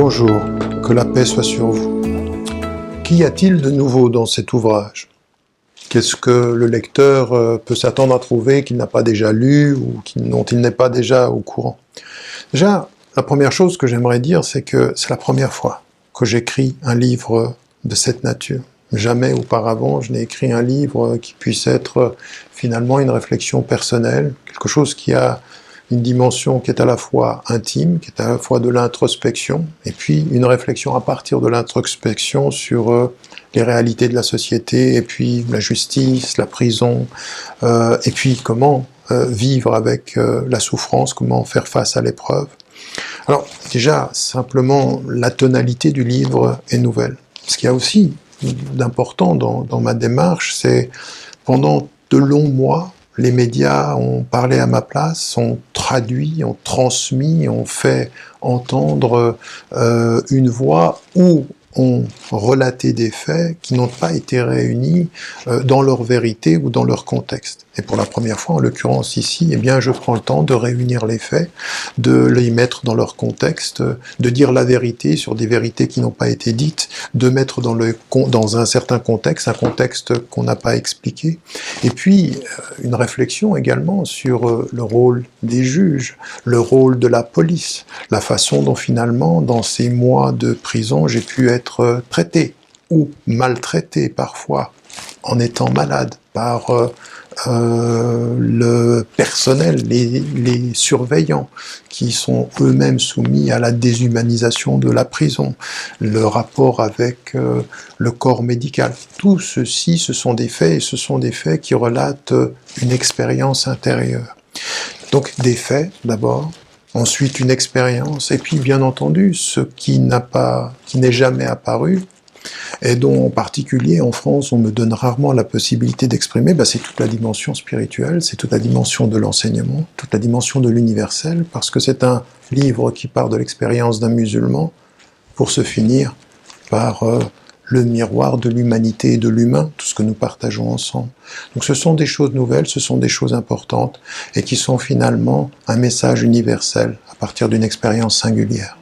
Bonjour, que la paix soit sur vous. Qu'y a-t-il de nouveau dans cet ouvrage? Qu'est-ce que le lecteur peut s'attendre à trouver qu'il n'a pas déjà lu ou dont il n'est pas déjà au courant? Déjà, la première chose que j'aimerais dire, c'est que c'est la première fois que j'écris un livre de cette nature. Jamais auparavant, je n'ai écrit un livre qui puisse être finalement une réflexion personnelle, quelque chose qui a une dimension qui est à la fois intime, qui est à la fois de l'introspection, et puis une réflexion à partir de l'introspection sur les réalités de la société, et puis la justice, la prison, et puis comment vivre avec la souffrance, comment faire face à l'épreuve. Alors déjà, simplement, la tonalité du livre est nouvelle. Ce qu'il y a aussi d'important dans ma démarche, c'est pendant de longs mois, les médias ont parlé à ma place, ont traduit, ont transmis, ont fait entendre une voix ou ont relaté des faits qui n'ont pas été réunis dans leur vérité ou dans leur contexte. Et pour la première fois, en l'occurrence ici, eh bien, je prends le temps de réunir les faits, de les mettre dans leur contexte, de dire la vérité sur des vérités qui n'ont pas été dites, de mettre dans un certain contexte, un contexte qu'on n'a pas expliqué, et puis une réflexion également sur le rôle des juges, le rôle de la police, la façon dont finalement, dans ces mois de prison, j'ai pu être traité ou maltraité parfois en étant malade par le personnel, les surveillants qui sont eux-mêmes soumis à la déshumanisation de la prison, le rapport avec le corps médical. Tout ceci, ce sont des faits, et ce sont des faits qui relatent une expérience intérieure. Donc des faits d'abord, ensuite une expérience, et puis bien entendu ce qui n'est jamais apparu, et dont en particulier en France on me donne rarement la possibilité d'exprimer, c'est toute la dimension spirituelle, c'est toute la dimension de l'enseignement, toute la dimension de l'universel, parce que c'est un livre qui part de l'expérience d'un musulman pour se finir par le miroir de l'humanité et de l'humain, tout ce que nous partageons ensemble. Donc ce sont des choses nouvelles, ce sont des choses importantes, et qui sont finalement un message universel à partir d'une expérience singulière.